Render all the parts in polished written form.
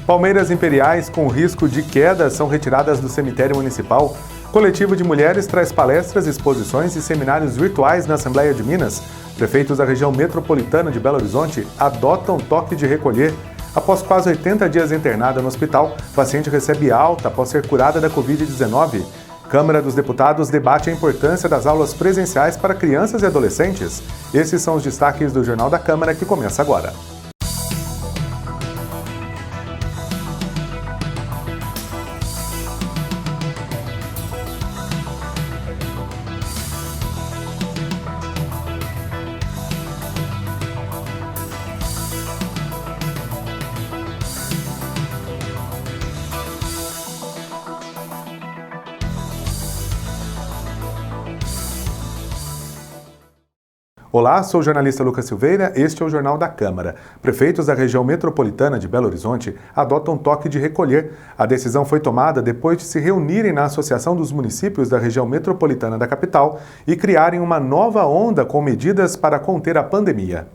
Palmeiras imperiais com risco de queda são retiradas do cemitério municipal. Coletivo de mulheres traz palestras, exposições e seminários virtuais na Assembleia de Minas. Prefeitos da região metropolitana de Belo Horizonte adotam toque de recolher. Após quase 80 dias internada no hospital, paciente recebe alta após ser curada da Covid-19. Câmara dos Deputados debate a importância das aulas presenciais para crianças e adolescentes. Esses são os destaques do Jornal da Câmara que começa agora. Olá, sou o jornalista Lucas Silveira, este é o Jornal da Câmara. Prefeitos da região metropolitana de Belo Horizonte adotam toque de recolher. A decisão foi tomada depois de se reunirem na Associação dos Municípios da região metropolitana da capital e criarem uma nova onda com medidas para conter a pandemia.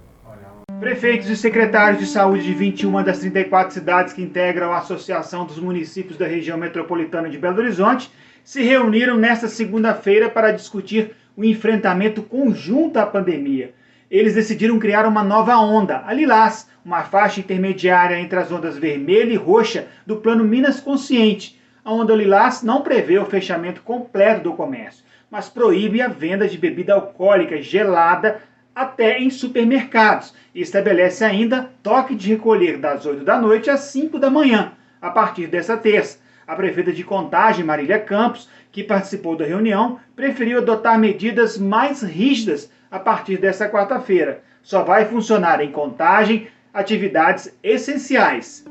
Prefeitos e secretários de saúde de 21 das 34 cidades que integram a Associação dos Municípios da região metropolitana de Belo Horizonte se reuniram nesta segunda-feira para discutir o enfrentamento conjunto à pandemia. Eles decidiram criar uma nova onda, a Lilás, uma faixa intermediária entre as ondas vermelha e roxa do Plano Minas Consciente. A onda Lilás não prevê o fechamento completo do comércio, mas proíbe a venda de bebida alcoólica gelada até em supermercados e estabelece ainda toque de recolher das 8 da noite às 5 da manhã, a partir desta terça. A prefeita de Contagem, Marília Campos, que participou da reunião, preferiu adotar medidas mais rígidas a partir desta quarta-feira. Só vai funcionar em Contagem atividades essenciais.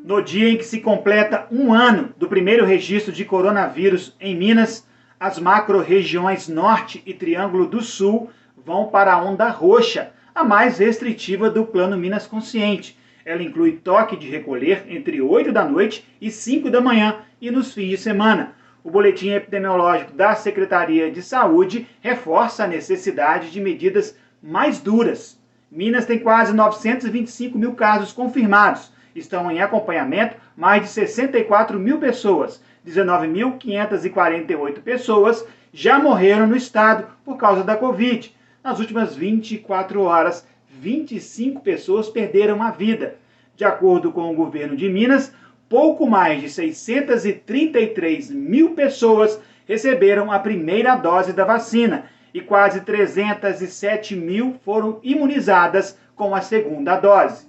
No dia em que se completa um ano do primeiro registro de coronavírus em Minas, as macro-regiões Norte e Triângulo do Sul vão para a onda roxa, a mais restritiva do Plano Minas Consciente. Ela inclui toque de recolher entre 8 da noite e 5 da manhã e nos fins de semana. O boletim epidemiológico da Secretaria de Saúde reforça a necessidade de medidas mais duras. Minas tem quase 925 mil casos confirmados. Estão em acompanhamento mais de 64 mil pessoas. 19.548 pessoas já morreram no estado por causa da Covid. Nas últimas 24 horas, 25 pessoas perderam a vida. De acordo com o governo de Minas, pouco mais de 633 mil pessoas receberam a primeira dose da vacina e quase 307 mil foram imunizadas com a segunda dose.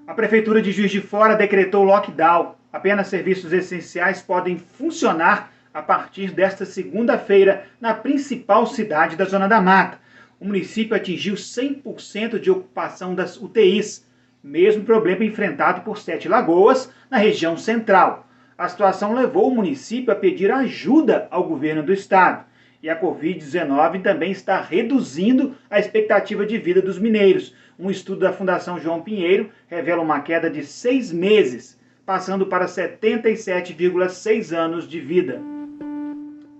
A Prefeitura de Juiz de Fora decretou lockdown. Apenas serviços essenciais podem funcionar a partir desta segunda-feira na principal cidade da Zona da Mata. O município atingiu 100% de ocupação das UTIs, mesmo problema enfrentado por Sete Lagoas, na região central. A situação levou o município a pedir ajuda ao governo do estado. E a Covid-19 também está reduzindo a expectativa de vida dos mineiros. Um estudo da Fundação João Pinheiro revela uma queda de 6 meses, passando para 77,6 anos de vida.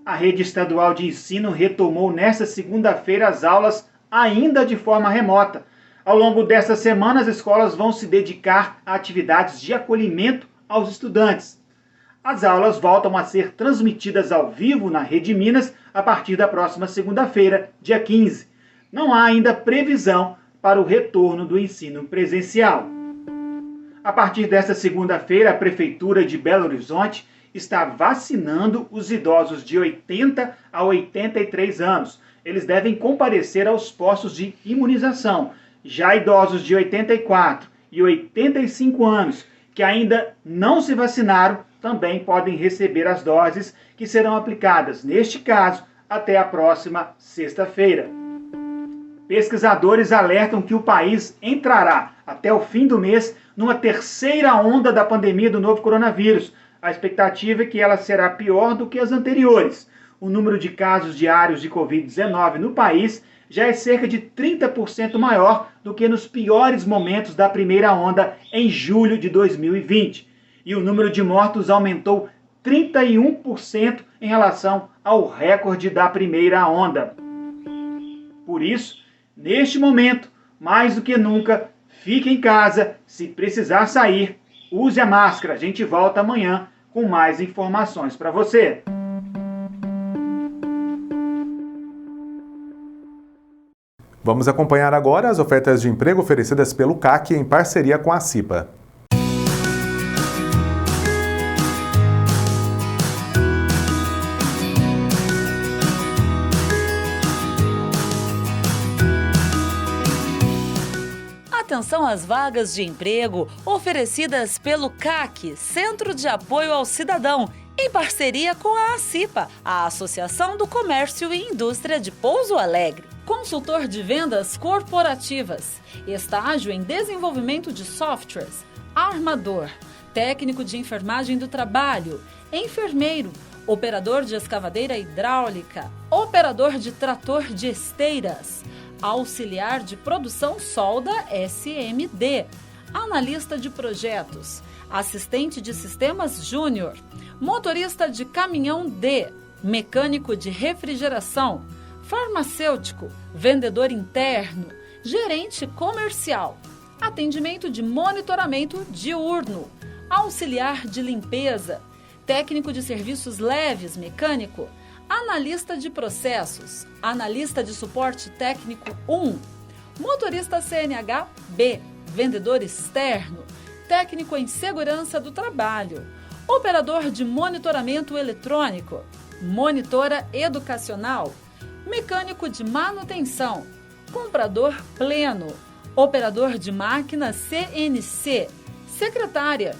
A rede estadual de ensino retomou nesta segunda-feira as aulas ainda de forma remota. Ao longo desta semana, as escolas vão se dedicar a atividades de acolhimento aos estudantes. As aulas voltam a ser transmitidas ao vivo na Rede Minas a partir da próxima segunda-feira, dia 15. Não há ainda previsão para o retorno do ensino presencial. A partir desta segunda-feira, a Prefeitura de Belo Horizonte está vacinando os idosos de 80 a 83 anos. Eles devem comparecer aos postos de imunização. Já idosos de 84 e 85 anos que ainda não se vacinaram também podem receber as doses que serão aplicadas, neste caso, até a próxima sexta-feira. Pesquisadores alertam que o país entrará, até o fim do mês, numa terceira onda da pandemia do novo coronavírus. A expectativa é que ela será pior do que as anteriores. O número de casos diários de Covid-19 no país já é cerca de 30% maior do que nos piores momentos da primeira onda em julho de 2020. E o número de mortos aumentou 31% em relação ao recorde da primeira onda. Por isso, neste momento, mais do que nunca, fique em casa. Se precisar sair, Use a máscara. A gente volta amanhã com mais informações para você. Vamos acompanhar agora as ofertas de emprego oferecidas pelo CAC em parceria com a CIPA. Atenção às vagas de emprego oferecidas pelo CAC, Centro de Apoio ao Cidadão, em parceria com a ACIPA, a Associação do Comércio e Indústria de Pouso Alegre. Consultor de vendas corporativas, estágio em desenvolvimento de softwares, armador, técnico de enfermagem do trabalho, enfermeiro, operador de escavadeira hidráulica, operador de trator de esteiras, auxiliar de produção solda SMD, analista de projetos, assistente de sistemas júnior, motorista de caminhão D, mecânico de refrigeração, farmacêutico, vendedor interno, gerente comercial, atendimento de monitoramento diurno, auxiliar de limpeza, técnico de serviços leves mecânico, analista de processos, analista de suporte técnico 1, motorista CNH B, vendedor externo, técnico em segurança do trabalho, operador de monitoramento eletrônico, monitora educacional, mecânico de manutenção, comprador pleno, operador de máquina CNC, secretária,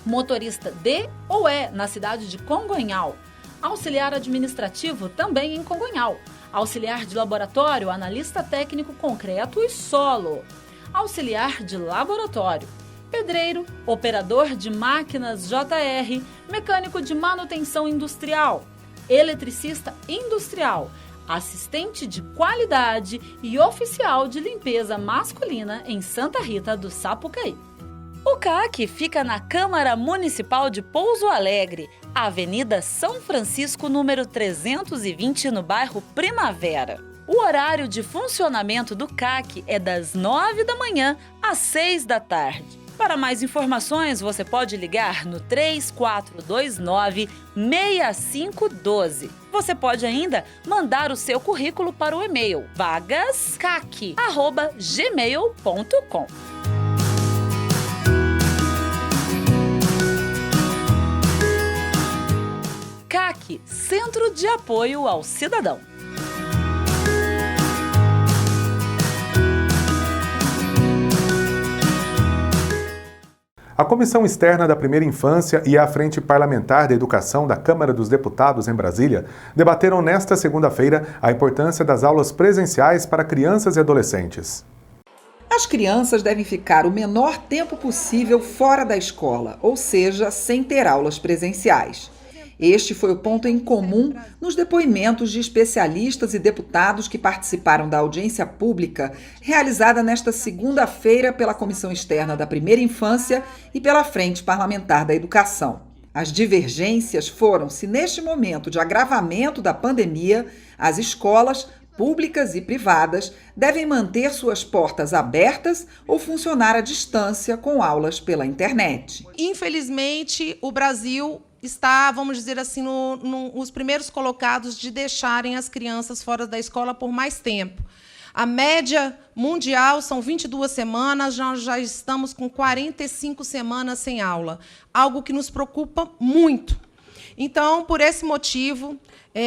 motorista D ou E na cidade de Congonhal, auxiliar administrativo também em Congonhal, auxiliar de laboratório, analista técnico concreto e solo, auxiliar de laboratório, pedreiro, operador de máquinas JR, mecânico de manutenção industrial, eletricista industrial, assistente de qualidade e oficial de limpeza masculina em Santa Rita do Sapucaí. O CAC fica na Câmara Municipal de Pouso Alegre, Avenida São Francisco, número 320, no bairro Primavera. O horário de funcionamento do CAC é das 9 da manhã às 6 da tarde. Para mais informações, você pode ligar no 3429-6512. Você pode ainda mandar o seu currículo para o e-mail vagascac@gmail.com. CAC, Centro de Apoio ao Cidadão. A Comissão Externa da Primeira Infância e a Frente Parlamentar da Educação da Câmara dos Deputados em Brasília debateram nesta segunda-feira a importância das aulas presenciais para crianças e adolescentes. As crianças devem ficar o menor tempo possível fora da escola, ou seja, sem ter aulas presenciais. Este foi o ponto em comum nos depoimentos de especialistas e deputados que participaram da audiência pública realizada nesta segunda-feira pela Comissão Externa da Primeira Infância e pela Frente Parlamentar da Educação. As divergências foram se, neste momento de agravamento da pandemia, as escolas, públicas e privadas, devem manter suas portas abertas ou funcionar à distância com aulas pela internet. Infelizmente, o Brasil está, vamos dizer assim, nos primeiros colocados de deixarem as crianças fora da escola por mais tempo. A média mundial são 22 semanas, nós já estamos com 45 semanas sem aula, algo que nos preocupa muito. Então, por esse motivo,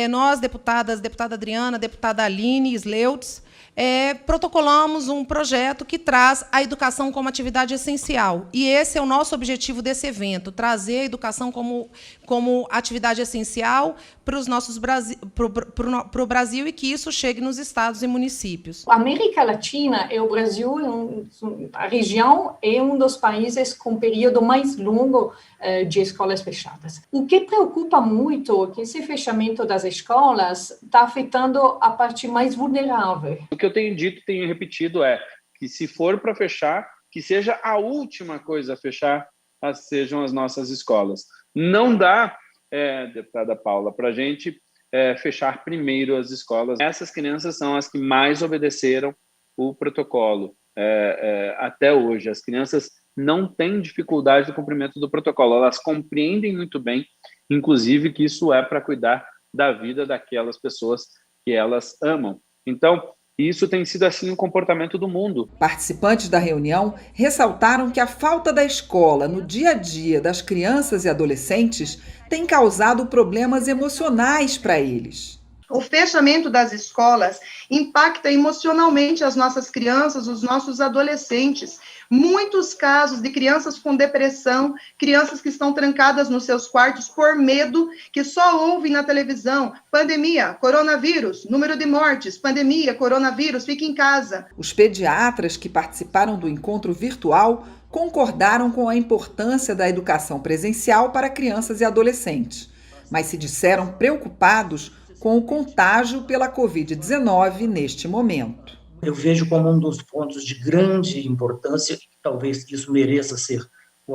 nós, deputada Adriana, deputada Aline Sleutz, protocolamos um projeto que traz a educação como atividade essencial. E esse é o nosso objetivo desse evento, trazer a educação como atividade essencial para o Brasil e que isso chegue nos estados e municípios. A América Latina e o Brasil, a região, é um dos países com o período mais longo de escolas fechadas. O que preocupa muito é que esse fechamento das escolas está afetando a parte mais vulnerável. O que eu tenho dito, tenho repetido que se for para fechar, que seja a última coisa a fechar, sejam as nossas escolas. Não dá, deputada Paula, para a gente fechar primeiro as escolas. Essas crianças são as que mais obedeceram o protocolo até hoje. As crianças não têm dificuldade no cumprimento do protocolo. Elas compreendem muito bem, inclusive, que isso é para cuidar da vida daquelas pessoas que elas amam. Então, isso tem sido assim o comportamento do mundo. Participantes da reunião ressaltaram que a falta da escola no dia a dia das crianças e adolescentes tem causado problemas emocionais para eles. O fechamento das escolas impacta emocionalmente as nossas crianças, os nossos adolescentes. Muitos casos de crianças com depressão, crianças que estão trancadas nos seus quartos por medo, que só ouvem na televisão: pandemia, coronavírus, número de mortes, pandemia, coronavírus, fique em casa. Os pediatras que participaram do encontro virtual concordaram com a importância da educação presencial para crianças e adolescentes, mas se disseram preocupados com o contágio pela Covid-19 neste momento. Eu vejo como um dos pontos de grande importância, e talvez isso mereça ser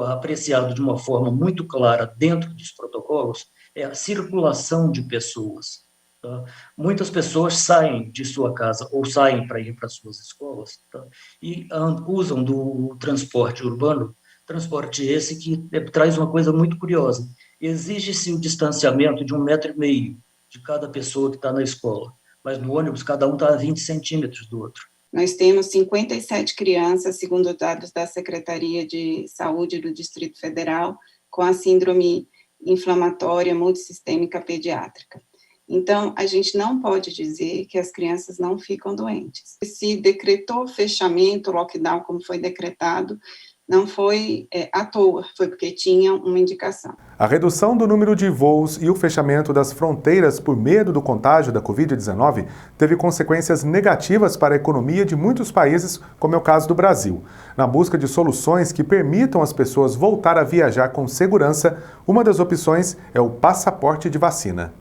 apreciado de uma forma muito clara dentro dos protocolos, é a circulação de pessoas. Tá? Muitas pessoas saem de sua casa ou saem para ir para suas escolas, tá? E usam do transporte urbano, transporte esse que traz uma coisa muito curiosa. Exige-se o distanciamento de 1,5 metro de cada pessoa que está na escola, mas no ônibus cada um está a 20 centímetros do outro. Nós temos 57 crianças, segundo dados da Secretaria de Saúde do Distrito Federal, com a síndrome inflamatória multissistêmica pediátrica. Então, a gente não pode dizer que as crianças não ficam doentes. Se decretou fechamento, lockdown, como foi decretado, não foi à toa, foi porque tinha uma indicação. A redução do número de voos e o fechamento das fronteiras por medo do contágio da Covid-19 teve consequências negativas para a economia de muitos países, como é o caso do Brasil. Na busca de soluções que permitam às pessoas voltar a viajar com segurança, uma das opções é o passaporte de vacina.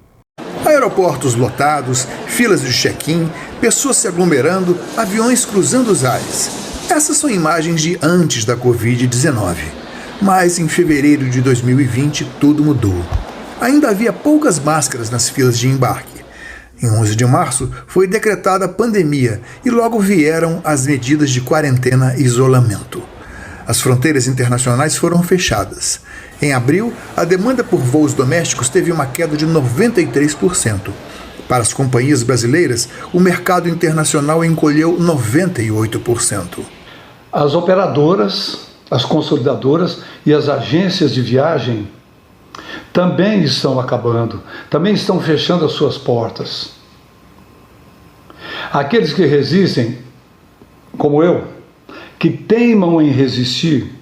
Aeroportos lotados, filas de check-in, pessoas se aglomerando, aviões cruzando os ares. Essas são imagens de antes da Covid-19. Mas em fevereiro de 2020 tudo mudou. Ainda havia poucas máscaras nas filas de embarque. Em 11 de março foi decretada a pandemia e logo vieram as medidas de quarentena e isolamento. As fronteiras internacionais foram fechadas. Em abril, a demanda por voos domésticos teve uma queda de 93%. Para as companhias brasileiras, o mercado internacional encolheu 98%. As operadoras, as consolidadoras e as agências de viagem também estão acabando, também estão fechando as suas portas. Aqueles que resistem, como eu, que teimam em resistir,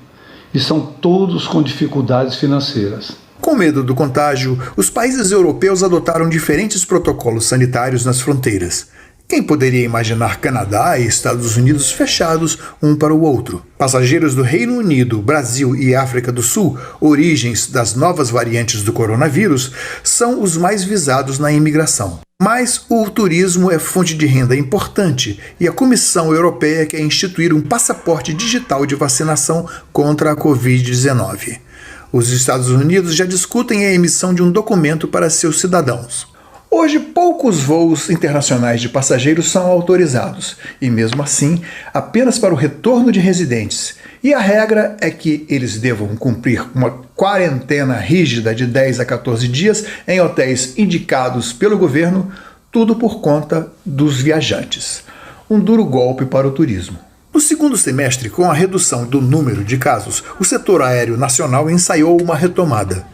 estão todos com dificuldades financeiras. Com medo do contágio, os países europeus adotaram diferentes protocolos sanitários nas fronteiras. Quem poderia imaginar Canadá e Estados Unidos fechados um para o outro? Passageiros do Reino Unido, Brasil e África do Sul, origens das novas variantes do coronavírus, são os mais visados na imigração. Mas o turismo é fonte de renda importante e a Comissão Europeia quer instituir um passaporte digital de vacinação contra a Covid-19. Os Estados Unidos já discutem a emissão de um documento para seus cidadãos. Hoje, poucos voos internacionais de passageiros são autorizados, e mesmo assim, apenas para o retorno de residentes. E a regra é que eles devam cumprir uma quarentena rígida de 10 a 14 dias em hotéis indicados pelo governo, tudo por conta dos viajantes. Um duro golpe para o turismo. No segundo semestre, com a redução do número de casos, o setor aéreo nacional ensaiou uma retomada.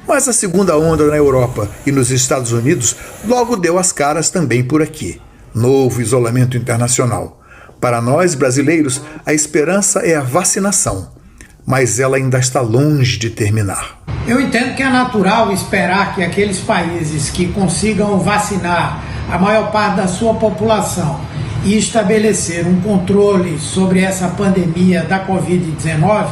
Mas a segunda onda na Europa e nos Estados Unidos logo deu as caras também por aqui. Novo isolamento internacional. Para nós, brasileiros, a esperança é a vacinação, mas ela ainda está longe de terminar. Eu entendo que é natural esperar que aqueles países que consigam vacinar a maior parte da sua população e estabelecer um controle sobre essa pandemia da Covid-19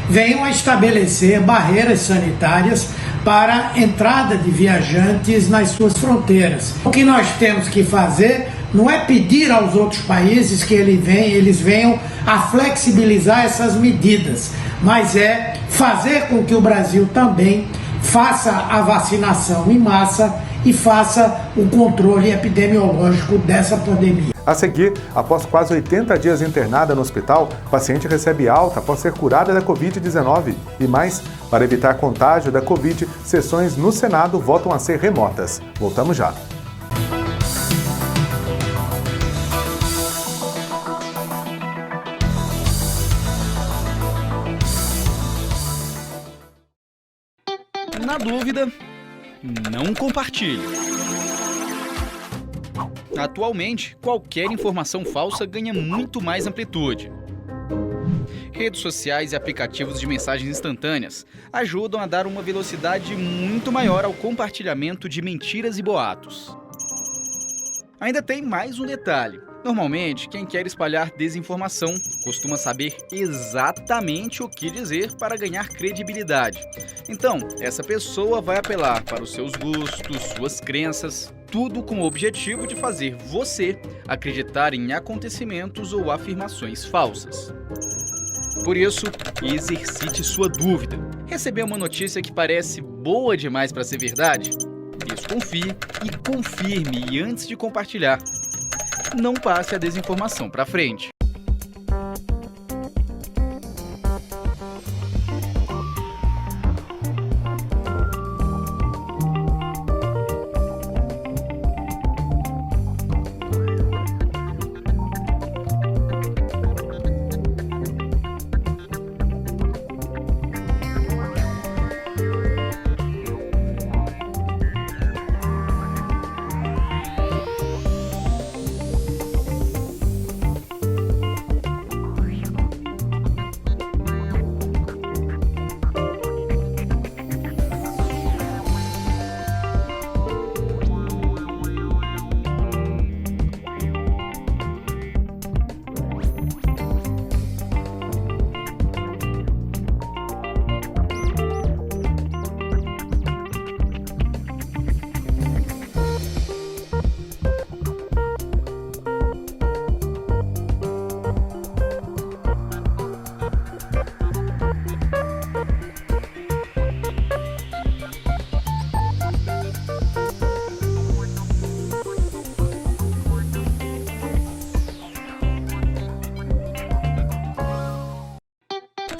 venham a estabelecer barreiras sanitárias para a entrada de viajantes nas suas fronteiras. O que nós temos que fazer não é pedir aos outros países que eles venham a flexibilizar essas medidas, mas é fazer com que o Brasil também faça a vacinação em massa e faça o controle epidemiológico dessa pandemia. A seguir, após quase 80 dias internada no hospital, o paciente recebe alta após ser curada da Covid-19. E mais, para evitar contágio da Covid, sessões no Senado voltam a ser remotas. Voltamos já. Na dúvida, não compartilhe. Atualmente, qualquer informação falsa ganha muito mais amplitude. Redes sociais e aplicativos de mensagens instantâneas ajudam a dar uma velocidade muito maior ao compartilhamento de mentiras e boatos. Ainda tem mais um detalhe. Normalmente, quem quer espalhar desinformação costuma saber exatamente o que dizer para ganhar credibilidade. Então, essa pessoa vai apelar para os seus gostos, suas crenças, tudo com o objetivo de fazer você acreditar em acontecimentos ou afirmações falsas. Por isso, exercite sua dúvida. Recebeu uma notícia que parece boa demais para ser verdade? Desconfie e confirme, e antes de compartilhar, não passe a desinformação para frente.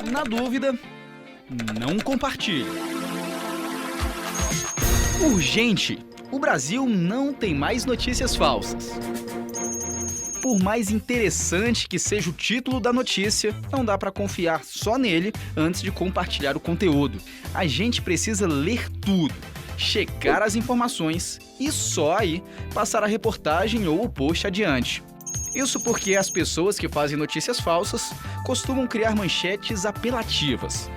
Na dúvida, não compartilhe. Urgente! O Brasil não tem mais notícias falsas. Por mais interessante que seja o título da notícia, não dá para confiar só nele antes de compartilhar o conteúdo. A gente precisa ler tudo, checar as informações e só aí passar a reportagem ou o post adiante. Isso porque as pessoas que fazem notícias falsas costumam criar manchetes apelativas.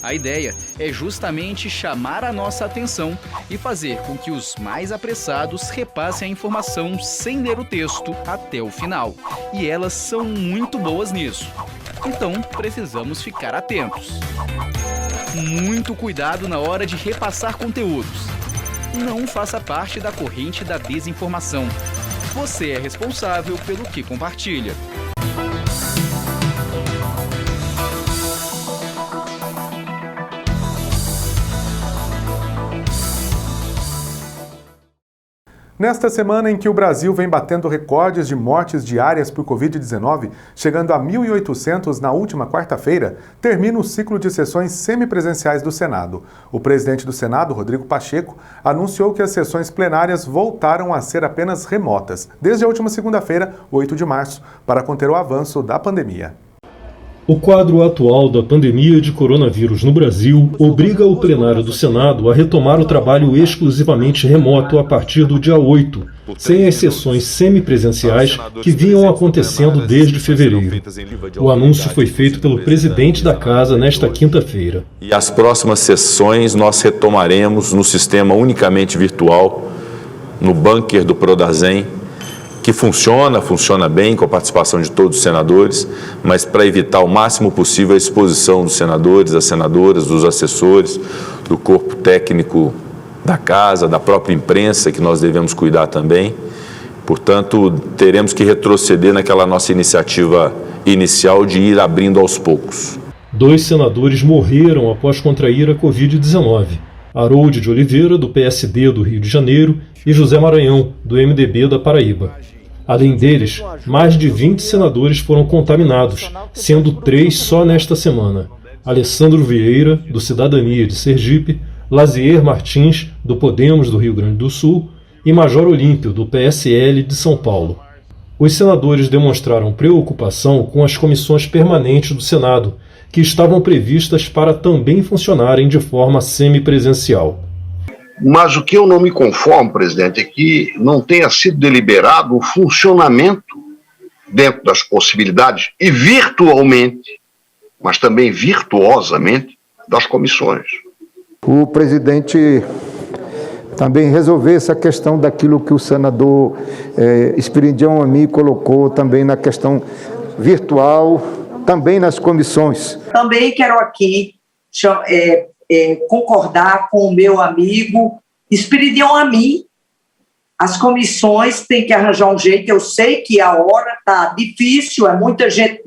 A ideia é justamente chamar a nossa atenção e fazer com que os mais apressados repassem a informação sem ler o texto até o final. E elas são muito boas nisso. Então, precisamos ficar atentos. Muito cuidado na hora de repassar conteúdos. Não faça parte da corrente da desinformação. Você é responsável pelo que compartilha. Nesta semana em que o Brasil vem batendo recordes de mortes diárias por Covid-19, chegando a 1.800 na última quarta-feira, termina o ciclo de sessões semipresenciais do Senado. O presidente do Senado, Rodrigo Pacheco, anunciou que as sessões plenárias voltaram a ser apenas remotas, desde a última segunda-feira, 8 de março, para conter o avanço da pandemia. O quadro atual da pandemia de coronavírus no Brasil obriga o plenário do Senado a retomar o trabalho exclusivamente remoto a partir do dia 8, sem as sessões semipresenciais que vinham acontecendo desde fevereiro. O anúncio foi feito pelo presidente da Casa nesta quinta-feira. E as próximas sessões nós retomaremos no sistema unicamente virtual, no bunker do Prodazem, que funciona bem com a participação de todos os senadores, mas para evitar o máximo possível a exposição dos senadores, das senadoras, dos assessores, do corpo técnico da casa, da própria imprensa, que nós devemos cuidar também. Portanto, teremos que retroceder naquela nossa iniciativa inicial de ir abrindo aos poucos. 2 senadores morreram após contrair a Covid-19. Harold de Oliveira, do PSD do Rio de Janeiro, e José Maranhão, do MDB da Paraíba. Além deles, mais de 20 senadores foram contaminados, sendo 3 só nesta semana. Alessandro Vieira, do Cidadania de Sergipe, Lazier Martins, do Podemos do Rio Grande do Sul, e Major Olímpio, do PSL de São Paulo. Os senadores demonstraram preocupação com as comissões permanentes do Senado, que estavam previstas para também funcionarem de forma semipresencial. Mas o que eu não me conformo, presidente, é que não tenha sido deliberado o funcionamento dentro das possibilidades e virtualmente, mas também virtuosamente, das comissões. O presidente também resolver essa questão daquilo que o senador Esperidião Ami colocou também na questão virtual, também nas comissões. Também quero aqui concordar com o meu amigo Esperidião Ami. As comissões têm que arranjar um jeito. Eu sei que a hora está difícil, é muita gente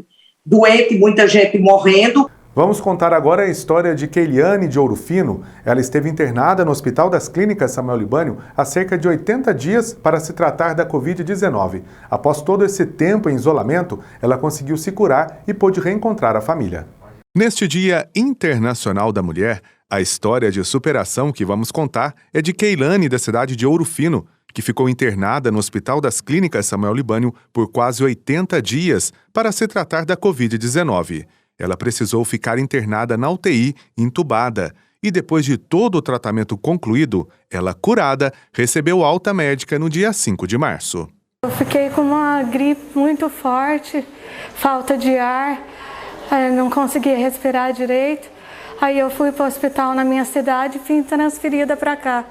doente, muita gente morrendo. Vamos contar agora a história de Keiliane de Ouro Fino. Ela esteve internada no Hospital das Clínicas Samuel Libânio há cerca de 80 dias para se tratar da Covid-19. Após todo esse tempo em isolamento, ela conseguiu se curar e pôde reencontrar a família. Neste Dia Internacional da Mulher, a história de superação que vamos contar é de Keiliane, da cidade de Ouro Fino, que ficou internada no Hospital das Clínicas Samuel Libânio por quase 80 dias para se tratar da Covid-19. Ela precisou ficar internada na UTI, entubada, e depois de todo o tratamento concluído, ela, curada, recebeu alta médica no dia 5 de março. Eu fiquei com uma gripe muito forte, falta de ar, não conseguia respirar direito. Aí eu fui para o hospital na minha cidade e fui transferida para cá.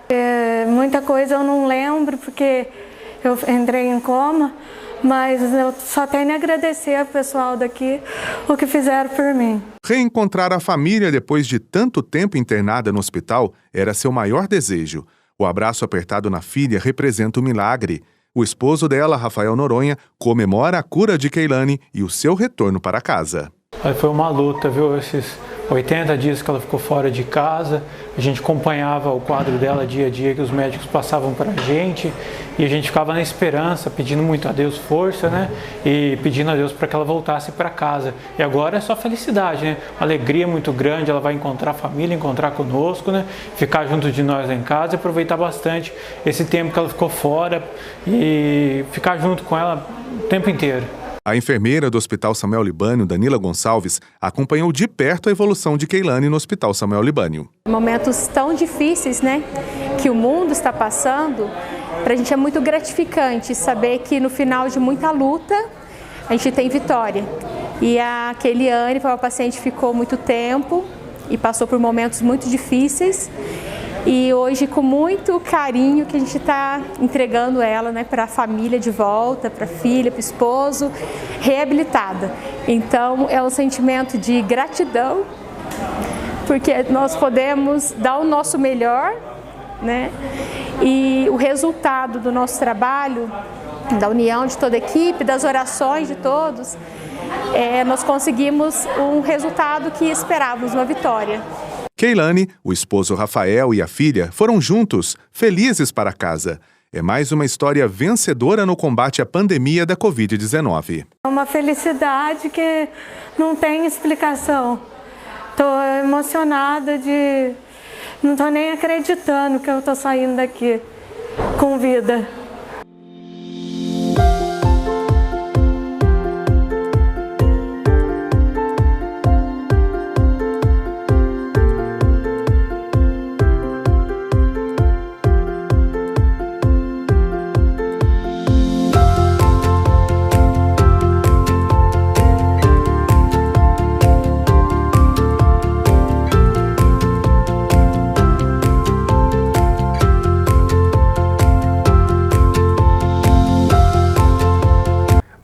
Muita coisa eu não lembro porque eu entrei em coma. Mas eu só tenho a agradecer ao pessoal daqui o que fizeram por mim. Reencontrar a família depois de tanto tempo internada no hospital era seu maior desejo. O abraço apertado na filha representa um milagre. O esposo dela, Rafael Noronha, comemora a cura de Keiliane e o seu retorno para casa. Foi uma luta, viu? Esses 80 dias que ela ficou fora de casa, a gente acompanhava o quadro dela dia a dia que os médicos passavam para a gente e a gente ficava na esperança, pedindo muito a Deus força, né? E pedindo a Deus para que ela voltasse para casa. E agora é só felicidade, né? Uma alegria muito grande, ela vai encontrar a família, encontrar conosco, né? Ficar junto de nós lá em casa e aproveitar bastante esse tempo que ela ficou fora e ficar junto com ela o tempo inteiro. A enfermeira do Hospital Samuel Libânio, Danila Gonçalves, acompanhou de perto a evolução de Keiliane no Hospital Samuel Libânio. Momentos tão difíceis, né, que o mundo está passando, para a gente é muito gratificante saber que no final de muita luta, a gente tem vitória. E a Keiliane foi uma paciente que ficou muito tempo e passou por momentos muito difíceis. E hoje, com muito carinho, que a gente está entregando ela, né, para a família de volta, para a filha, para o esposo, reabilitada. Então, é um sentimento de gratidão, porque nós podemos dar o nosso melhor, né, e o resultado do nosso trabalho, da união de toda a equipe, das orações de todos, nós conseguimos um resultado que esperávamos, uma vitória. Keiliane, o esposo Rafael e a filha foram juntos, felizes para casa. É mais uma história vencedora no combate à pandemia da Covid-19. É uma felicidade que não tem explicação. Estou emocionada não estou nem acreditando que eu estou saindo daqui com vida.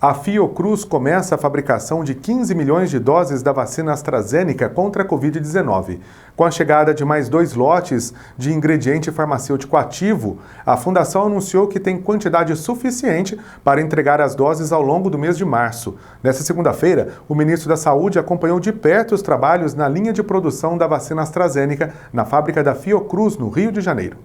A Fiocruz começa a fabricação de 15 milhões de doses da vacina AstraZeneca contra a Covid-19. Com a chegada de mais 2 lotes de ingrediente farmacêutico ativo, a Fundação anunciou que tem quantidade suficiente para entregar as doses ao longo do mês de março. Nesta segunda-feira, o ministro da Saúde acompanhou de perto os trabalhos na linha de produção da vacina AstraZeneca na fábrica da Fiocruz, no Rio de Janeiro.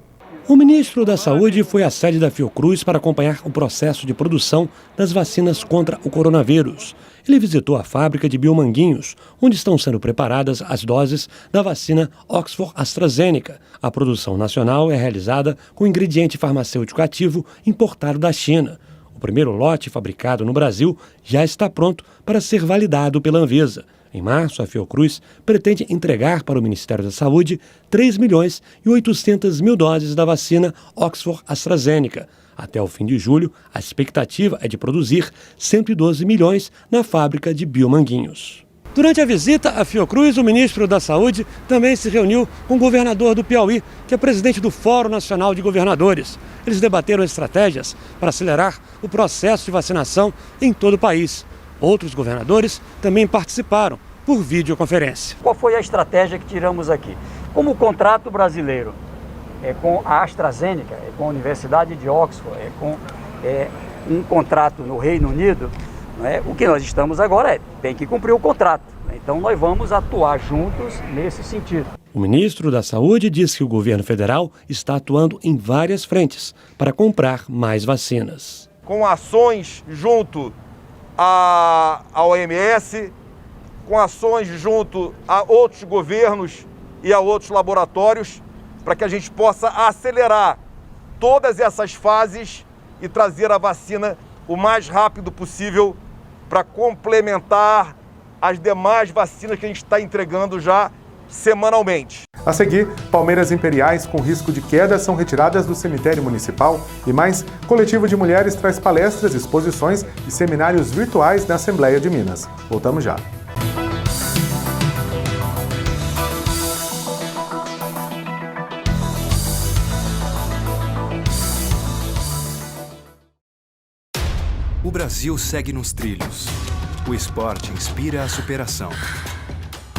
O ministro da Saúde foi à sede da Fiocruz para acompanhar o processo de produção das vacinas contra o coronavírus. Ele visitou a fábrica de Biomanguinhos, onde estão sendo preparadas as doses da vacina Oxford AstraZeneca. A produção nacional é realizada com ingrediente farmacêutico ativo importado da China. O primeiro lote fabricado no Brasil já está pronto para ser validado pela Anvisa. Em março, a Fiocruz pretende entregar para o Ministério da Saúde 3.800.000 doses da vacina Oxford AstraZeneca. Até o fim de julho, a expectativa é de produzir 112 milhões na fábrica de Biomanguinhos. Durante a visita à Fiocruz, o ministro da Saúde também se reuniu com o governador do Piauí, que é presidente do Fórum Nacional de Governadores. Eles debateram estratégias para acelerar o processo de vacinação em todo o país. Outros governadores também participaram por videoconferência. Qual foi a estratégia que tiramos aqui? Como o contrato brasileiro é com a AstraZeneca, é com a Universidade de Oxford, é com um contrato no Reino Unido, né? O que nós estamos agora tem que cumprir o contrato. Então nós vamos atuar juntos nesse sentido. O ministro da Saúde disse que o governo federal está atuando em várias frentes para comprar mais vacinas. Com ações junto à OMS, com ações junto a outros governos e a outros laboratórios, para que a gente possa acelerar todas essas fases e trazer a vacina o mais rápido possível para complementar as demais vacinas que a gente está entregando já semanalmente. A seguir, palmeiras imperiais com risco de queda são retiradas do cemitério municipal e mais, coletivo de mulheres traz palestras, exposições e seminários virtuais na Assembleia de Minas. Voltamos já. O Brasil segue nos trilhos. O esporte inspira a superação.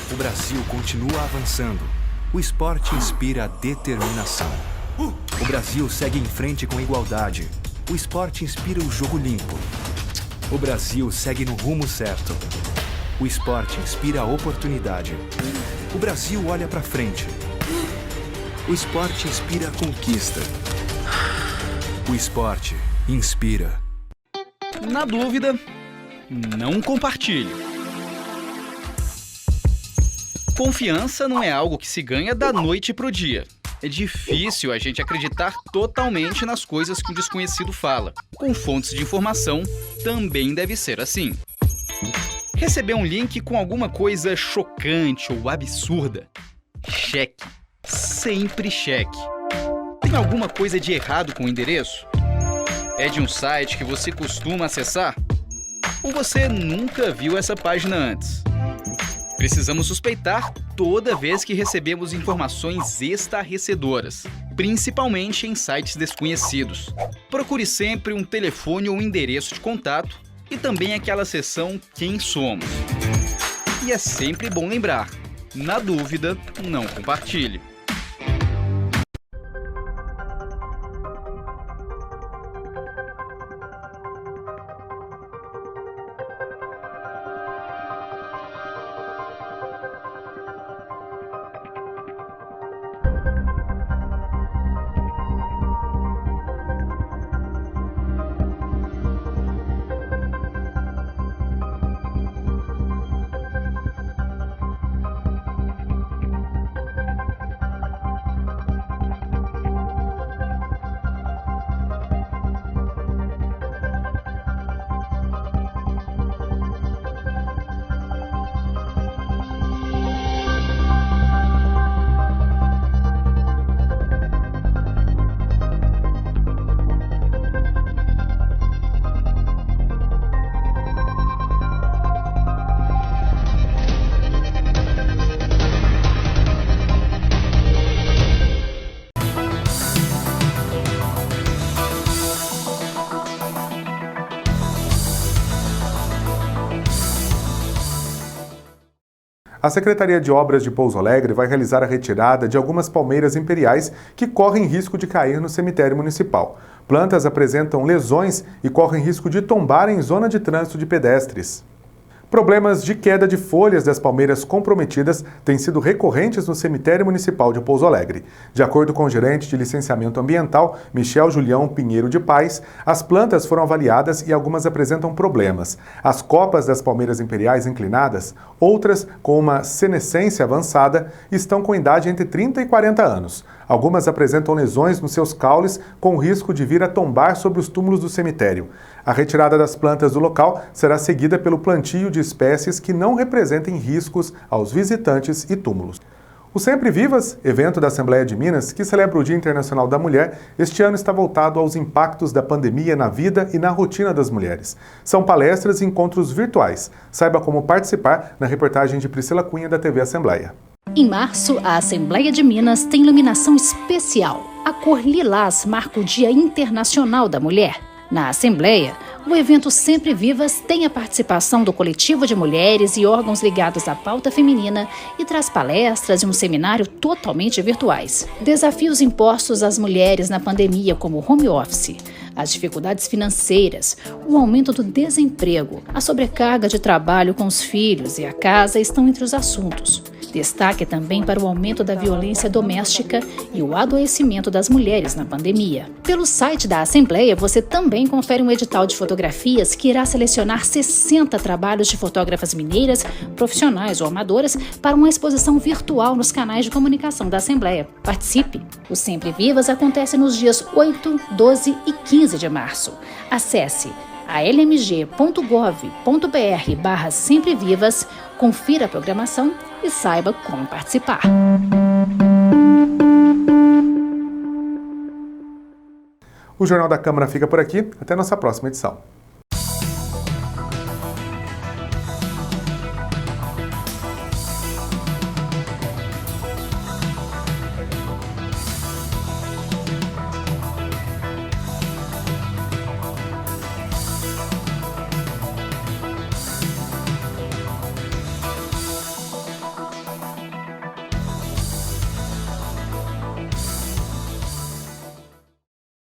O Brasil continua avançando. O esporte inspira a determinação. O Brasil segue em frente com igualdade. O esporte inspira o jogo limpo. O Brasil segue no rumo certo. O esporte inspira a oportunidade. O Brasil olha para frente. O esporte inspira a conquista. O esporte inspira. Na dúvida, não compartilhe. Confiança não é algo que se ganha da noite pro dia. É difícil a gente acreditar totalmente nas coisas que um desconhecido fala. Com fontes de informação, também deve ser assim. Receber um link com alguma coisa chocante ou absurda? Cheque. Sempre cheque. Tem alguma coisa de errado com o endereço? É de um site que você costuma acessar? Ou você nunca viu essa página antes? Precisamos suspeitar toda vez que recebemos informações estarrecedoras, principalmente em sites desconhecidos. Procure sempre um telefone ou endereço de contato e também aquela seção Quem Somos. E é sempre bom lembrar, na dúvida, não compartilhe. A Secretaria de Obras de Pouso Alegre vai realizar a retirada de algumas palmeiras imperiais que correm risco de cair no cemitério municipal. Plantas apresentam lesões e correm risco de tombar em zona de trânsito de pedestres. Problemas de queda de folhas das palmeiras comprometidas têm sido recorrentes no cemitério municipal de Pouso Alegre. De acordo com o gerente de licenciamento ambiental, Michel Julião Pinheiro de Paz, as plantas foram avaliadas e algumas apresentam problemas. As copas das palmeiras imperiais inclinadas, outras com uma senescência avançada, estão com idade entre 30 e 40 anos. Algumas apresentam lesões nos seus caules, com risco de vir a tombar sobre os túmulos do cemitério. A retirada das plantas do local será seguida pelo plantio de espécies que não representem riscos aos visitantes e túmulos. O Sempre Vivas, evento da Assembleia de Minas, que celebra o Dia Internacional da Mulher, este ano está voltado aos impactos da pandemia na vida e na rotina das mulheres. São palestras e encontros virtuais. Saiba como participar na reportagem de Priscila Cunha, da TV Assembleia. Em março, a Assembleia de Minas tem iluminação especial. A cor lilás marca o Dia Internacional da Mulher. Na Assembleia, o evento Sempre Vivas tem a participação do coletivo de mulheres e órgãos ligados à pauta feminina e traz palestras e um seminário totalmente virtuais. Desafios impostos às mulheres na pandemia, como o home office, as dificuldades financeiras, o aumento do desemprego, a sobrecarga de trabalho com os filhos e a casa estão entre os assuntos. Destaque também para o aumento da violência doméstica e o adoecimento das mulheres na pandemia. Pelo site da Assembleia, você também confere um edital de fotografias que irá selecionar 60 trabalhos de fotógrafas mineiras, profissionais ou amadoras, para uma exposição virtual nos canais de comunicação da Assembleia. Participe! O Sempre Vivas acontece nos dias 8, 12 e 15 de março. Acesse almg.gov.br/semprevivas, confira a programação e saiba como participar. O Jornal da Câmara fica por aqui. Até nossa próxima edição.